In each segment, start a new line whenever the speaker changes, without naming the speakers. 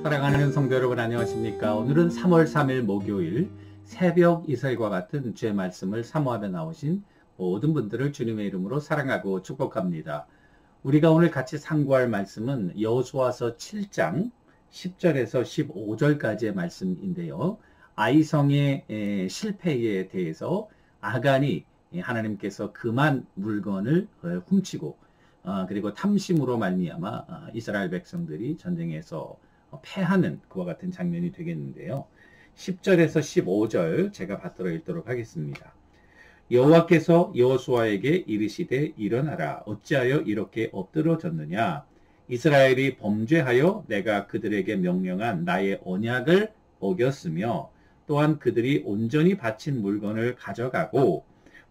사랑하는 성도 여러분 안녕하십니까? 오늘은 3월 3일 목요일 새벽 이슬과 같은 주의 말씀을 사모하며 나오신 모든 분들을 주님의 이름으로 사랑하고 축복합니다. 우리가 오늘 같이 상고할 말씀은 여호수아서 7장 10절에서 15절까지의 말씀인데요. 아이성의 실패에 대해서 아간이 하나님께서 금한 물건을 훔치고 그리고 탐심으로 말미암아 이스라엘 백성들이 전쟁에서 패하는 그와 같은 장면이 되겠는데요. 10절에서 15절 제가 받들어 읽도록 하겠습니다. 여호와께서 여호수아에게 이르시되 일어나라 어찌하여 이렇게 엎드러졌느냐 이스라엘이 범죄하여 내가 그들에게 명령한 나의 언약을 어겼으며 또한 그들이 온전히 바친 물건을 가져가고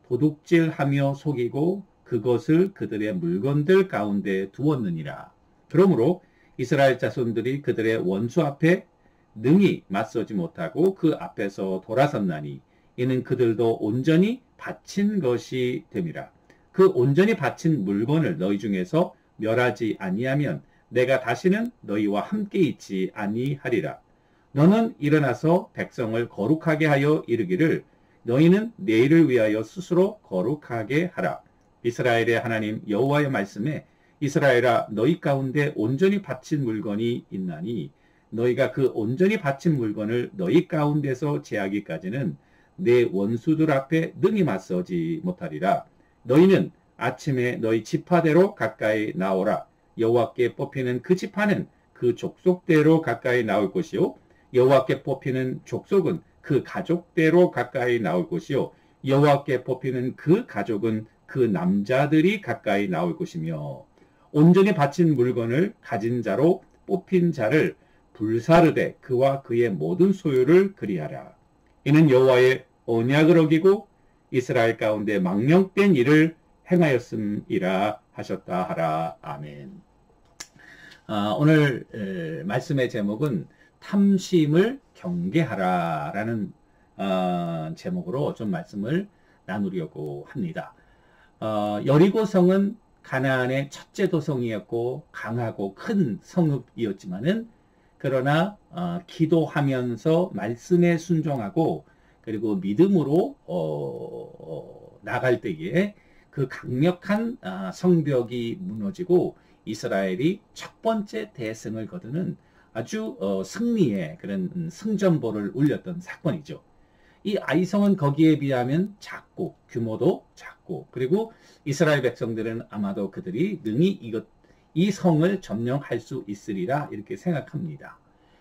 도둑질하며 속이고 그것을 그들의 물건들 가운데 두었느니라. 그러므로 이스라엘 자손들이 그들의 원수 앞에 능히 맞서지 못하고 그 앞에서 돌아섰나니 이는 그들도 온전히 바친 것이 됨이라. 그 온전히 바친 물건을 너희 중에서 멸하지 아니하면 내가 다시는 너희와 함께 있지 아니하리라. 너는 일어나서 백성을 거룩하게 하여 이르기를 너희는 내일을 위하여 스스로 거룩하게 하라. 이스라엘의 하나님 여호와의 말씀에 이스라엘아 너희 가운데 온전히 바친 물건이 있나니 너희가 그 온전히 바친 물건을 너희 가운데서 제하기까지는 내 원수들 앞에 능히 맞서지 못하리라. 너희는 아침에 너희 지파대로 가까이 나오라. 여호와께 뽑히는 그 지파는 그 족속대로 가까이 나올 것이요 여호와께 뽑히는 족속은 그 가족대로 가까이 나올 것이요 여호와께 뽑히는 그 가족은 그 남자들이 가까이 나올 것이며 온전히 바친 물건을 가진 자로 뽑힌 자를 불사르되 그와 그의 모든 소유를 그리하라. 이는 여호와의 언약을 어기고 이스라엘 가운데 망령된 일을 행하였음이라 하셨다 하라. 아멘. 오늘 말씀의 제목은 탐심을 경계하라 라는 제목으로 좀 말씀을 나누려고 합니다. 여리고성은 가나안의 첫째 도성이었고 강하고 큰 성읍이었지만은 그러나 기도하면서 말씀에 순종하고 그리고 믿음으로 나갈 때에 그 강력한 성벽이 무너지고 이스라엘이 첫 번째 대승을 거두는 아주 승리의 그런 승전보를 울렸던 사건이죠. 이 아이성은 거기에 비하면 작고 규모도 작고 그리고 이스라엘 백성들은 아마도 그들이 능히 이 성을 점령할 수 있으리라 이렇게 생각합니다.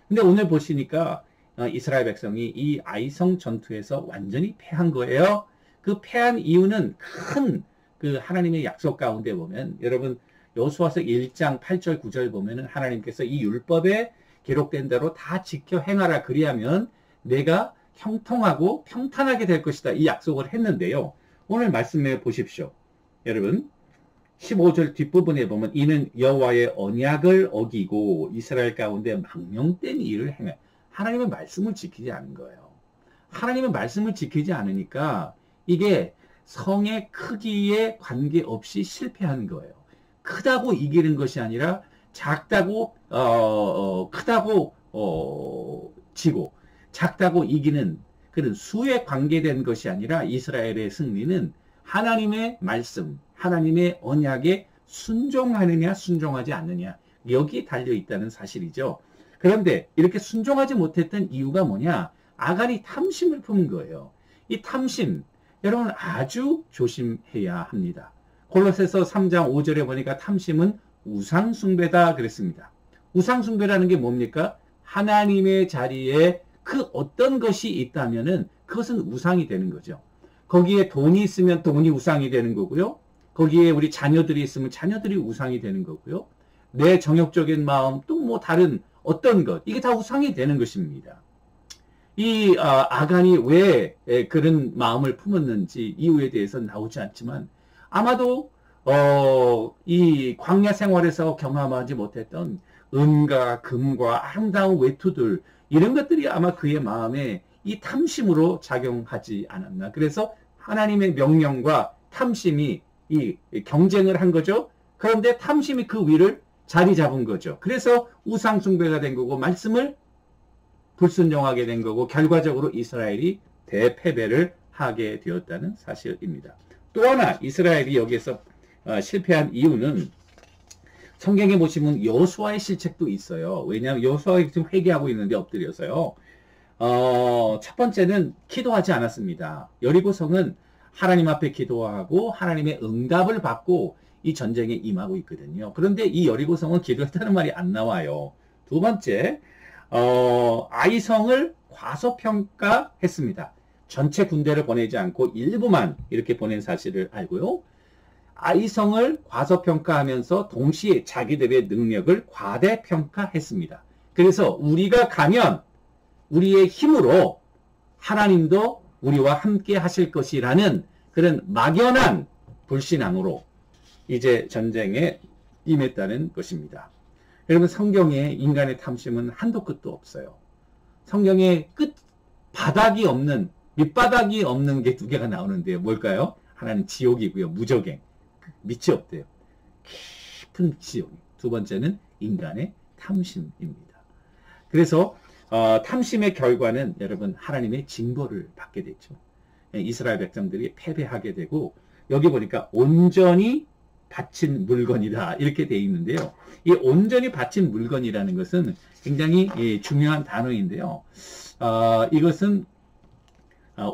근데 오늘 보시니까 이스라엘 백성이 이 아이성 전투에서 완전히 패한 거예요. 그 패한 이유는 큰 그 하나님의 약속 가운데 보면 여러분 여호수아서 1장 8절 9절 보면은 하나님께서 이 율법에 기록된 대로 다 지켜 행하라 그리하면 내가 형통하고 평탄하게 될 것이다. 이 약속을 했는데요. 오늘 말씀해 보십시오. 여러분 15절 뒷부분에 보면 이는 여호와의 언약을 어기고 이스라엘 가운데 망령된 일을 행해. 하나님의 말씀을 지키지 않은 거예요. 하나님의 말씀을 지키지 않으니까 이게 성의 크기에 관계없이 실패한 거예요. 크다고 이기는 것이 아니라 작다고 크다고 지고 작다고 이기는 그런 수에 관계된 것이 아니라 이스라엘의 승리는 하나님의 말씀, 하나님의 언약에 순종하느냐 순종하지 않느냐 여기 달려있다는 사실이죠. 그런데 이렇게 순종하지 못했던 이유가 뭐냐? 아간이 탐심을 품은 거예요. 이 탐심 여러분 아주 조심해야 합니다. 골로새서 3장 5절에 보니까 탐심은 우상숭배다 그랬습니다. 우상숭배라는 게 뭡니까? 하나님의 자리에 그 어떤 것이 있다면은 그것은 우상이 되는 거죠. 거기에 돈이 있으면 돈이 우상이 되는 거고요. 거기에 우리 자녀들이 있으면 자녀들이 우상이 되는 거고요. 내 정욕적인 마음 또 뭐 다른 어떤 것 이게 다 우상이 되는 것입니다. 이 아간이 왜 그런 마음을 품었는지 이유에 대해서는 나오지 않지만 아마도 이 광야 생활에서 경험하지 못했던 은과 금과 아름다운 외투들 이런 것들이 아마 그의 마음에 이 탐심으로 작용하지 않았나. 그래서 하나님의 명령과 탐심이 이 경쟁을 한 거죠. 그런데 탐심이 그 위를 자리 잡은 거죠. 그래서 우상 숭배가 된 거고 말씀을 불순종하게 된 거고 결과적으로 이스라엘이 대패배를 하게 되었다는 사실입니다. 또 하나 이스라엘이 여기에서 실패한 이유는 성경에 보시면 여호수아의 실책도 있어요. 왜냐하면 여호수아가 지금 회개하고 있는데 엎드려서요. 첫 번째는 기도하지 않았습니다. 여리고성은 하나님 앞에 기도하고 하나님의 응답을 받고 이 전쟁에 임하고 있거든요. 그런데 이 여리고성은 기도했다는 말이 안 나와요. 두 번째, 아이성을 과소평가했습니다. 전체 군대를 보내지 않고 일부만 이렇게 보낸 사실을 알고요. 아이성을 과소평가하면서 동시에 자기들의 능력을 과대평가했습니다. 그래서 우리가 가면 우리의 힘으로 하나님도 우리와 함께 하실 것이라는 그런 막연한 불신앙으로 이제 전쟁에 임했다는 것입니다. 여러분 성경에 인간의 탐심은 한도 끝도 없어요. 성경에 바닥이 없는 밑바닥이 없는 게 두 개가 나오는데요. 뭘까요? 하나는 지옥이고요. 무적행. 밑이 없대요. 깊은 지옥. 두 번째는 인간의 탐심입니다. 그래서 탐심의 결과는 여러분 하나님의 징벌을 받게 됐죠. 이스라엘 백성들이 패배하게 되고 여기 보니까 온전히 바친 물건이다 이렇게 되어 있는데요. 이 온전히 바친 물건이라는 것은 굉장히 중요한 단어인데요. 이것은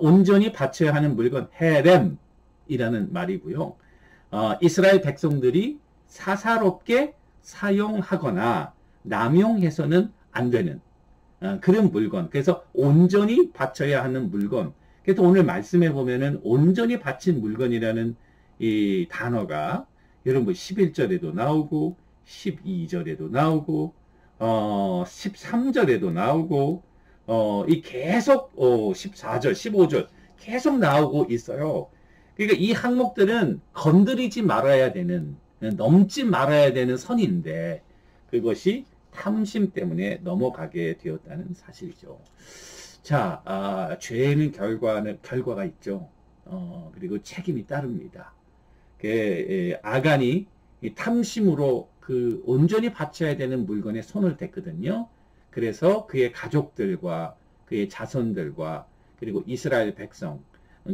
온전히 바쳐야 하는 물건 헤렘이라는 말이고요. 이스라엘 백성들이 사사롭게 사용하거나 남용해서는 안 되는 그런 물건. 그래서 온전히 바쳐야 하는 물건. 그래서 오늘 말씀해 보면은 온전히 바친 물건이라는 이 단어가 여러분 11절에도 나오고 12절에도 나오고 13절에도 나오고 이 계속 14절, 15절 계속 나오고 있어요. 그러니까 이 항목들은 건드리지 말아야 되는, 넘지 말아야 되는 선인데 그것이 탐심 때문에 넘어가게 되었다는 사실이죠. 자, 죄에는 결과가 있죠. 그리고 책임이 따릅니다. 아간이 탐심으로 그 온전히 바쳐야 되는 물건에 손을 댔거든요. 그래서 그의 가족들과 그의 자손들과 그리고 이스라엘 백성,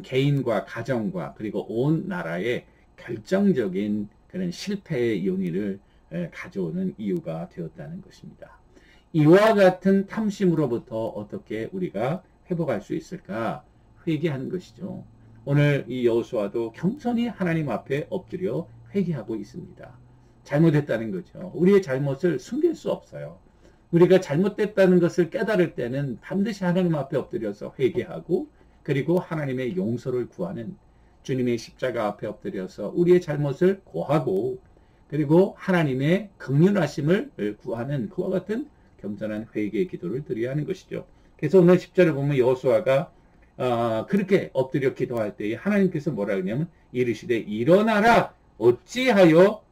개인과 가정과 그리고 온 나라에 결정적인 그런 실패의 요인을 가져오는 이유가 되었다는 것입니다. 이와 같은 탐심으로부터 어떻게 우리가 회복할 수 있을까? 회개하는 것이죠. 오늘 이 여호수아도 겸손히 하나님 앞에 엎드려 회개하고 있습니다. 잘못했다는 거죠. 우리의 잘못을 숨길 수 없어요. 우리가 잘못됐다는 것을 깨달을 때는 반드시 하나님 앞에 엎드려서 회개하고 그리고 하나님의 용서를 구하는 주님의 십자가 앞에 엎드려서 우리의 잘못을 고하고 그리고 하나님의 긍휼하심을 구하는 그와 같은 겸손한 회개의 기도를 드려야 하는 것이죠. 그래서 오늘 10절을 보면 여호수아가 그렇게 엎드려 기도할 때에 하나님께서 뭐라 그러냐면 이르시되 일어나라 어찌하여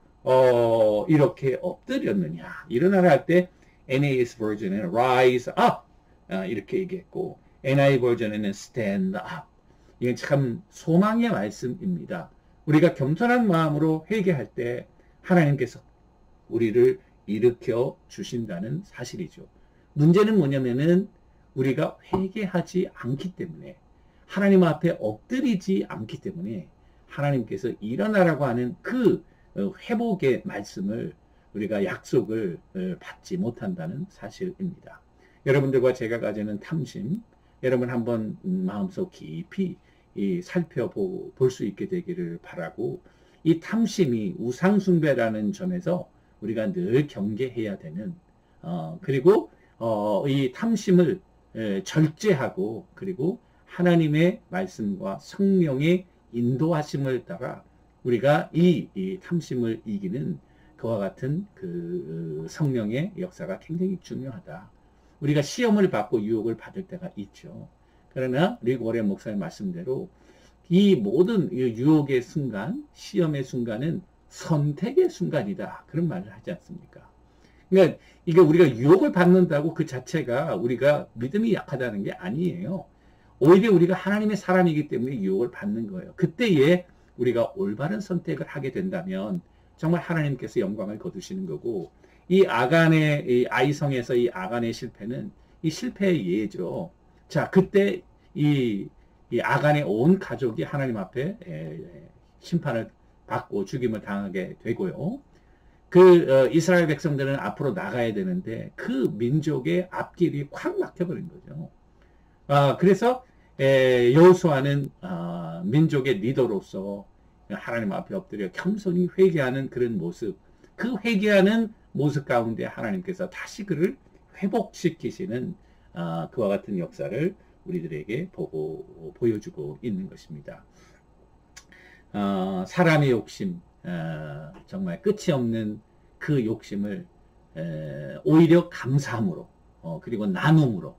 이렇게 엎드렸느냐. 일어나라 할 때 NAS 버전에는 rise up 이렇게 얘기했고 NI 버전에는 stand up. 이건 참 소망의 말씀입니다. 우리가 겸손한 마음으로 회개할 때 하나님께서 우리를 일으켜 주신다는 사실이죠. 문제는 뭐냐면은 우리가 회개하지 않기 때문에 하나님 앞에 엎드리지 않기 때문에 하나님께서 일어나라고 하는 그 회복의 말씀을 우리가 약속을 받지 못한다는 사실입니다. 여러분들과 제가 가지는 탐심, 여러분 한번 마음속 깊이 살펴볼 수 있게 되기를 바라고 이 탐심이 우상숭배라는 점에서 우리가 늘 경계해야 되는 그리고 이 탐심을 절제하고 그리고 하나님의 말씀과 성령의 인도하심을 따라 우리가 이 탐심을 이기는 그와 같은 그 성령의 역사가 굉장히 중요하다. 우리가 시험을 받고 유혹을 받을 때가 있죠. 그러나 리고레 목사의 말씀대로 이 모든 유혹의 순간, 시험의 순간은 선택의 순간이다. 그런 말을 하지 않습니까? 그러니까 이게 우리가 유혹을 받는다고 그 자체가 우리가 믿음이 약하다는 게 아니에요. 오히려 우리가 하나님의 사람이기 때문에 유혹을 받는 거예요. 그때에 우리가 올바른 선택을 하게 된다면 정말 하나님께서 영광을 거두시는 거고, 이 아간의 이 아이성에서 이 아간의 실패는 이 실패의 예죠. 자, 그때 이 아간의 온 가족이 하나님 앞에 심판을 받고 죽임을 당하게 되고요. 이스라엘 백성들은 앞으로 나가야 되는데 그 민족의 앞길이 콱 막혀버린 거죠. 그래서 여호수아는 민족의 리더로서 하나님 앞에 엎드려 겸손히 회개하는 그런 모습, 그 회개하는 모습 가운데 하나님께서 다시 그를 회복시키시는 그와 같은 역사를 우리들에게 보여주고 있는 것입니다. 사람의 욕심, 정말 끝이 없는 그 욕심을 오히려 감사함으로 그리고 나눔으로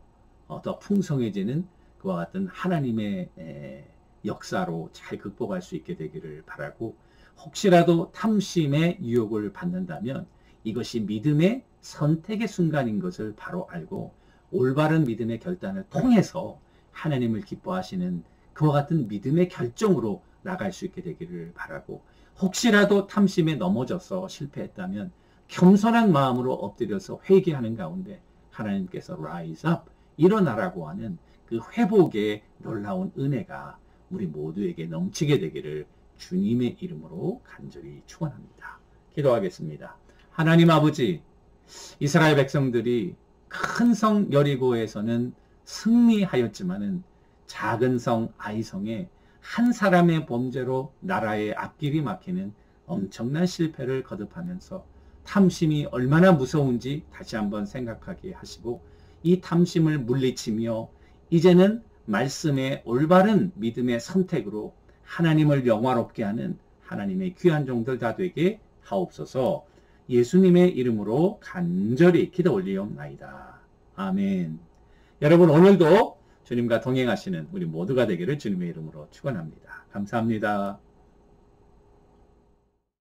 더 풍성해지는 그와 같은 하나님의 역사로 잘 극복할 수 있게 되기를 바라고, 혹시라도 탐심의 유혹을 받는다면 이것이 믿음의 선택의 순간인 것을 바로 알고 올바른 믿음의 결단을 통해서 하나님을 기뻐하시는 그와 같은 믿음의 결정으로 나갈 수 있게 되기를 바라고, 혹시라도 탐심에 넘어져서 실패했다면 겸손한 마음으로 엎드려서 회개하는 가운데 하나님께서 rise up, 일어나라고 하는 그 회복의 놀라운 은혜가 우리 모두에게 넘치게 되기를 주님의 이름으로 간절히 축원합니다. 기도하겠습니다. 하나님 아버지, 이스라엘 백성들이 큰 성 여리고에서는 승리하였지만은 작은 성 아이성에 한 사람의 범죄로 나라의 앞길이 막히는 엄청난 실패를 거듭하면서 탐심이 얼마나 무서운지 다시 한번 생각하게 하시고, 이 탐심을 물리치며 이제는 말씀의 올바른 믿음의 선택으로 하나님을 영화롭게 하는 하나님의 귀한 종들 다 되게 하옵소서. 예수님의 이름으로 간절히 기도 올리옵나이다. 아멘. 여러분, 오늘도 주님과 동행하시는 우리 모두가 되기를 주님의 이름으로 축원합니다. 감사합니다.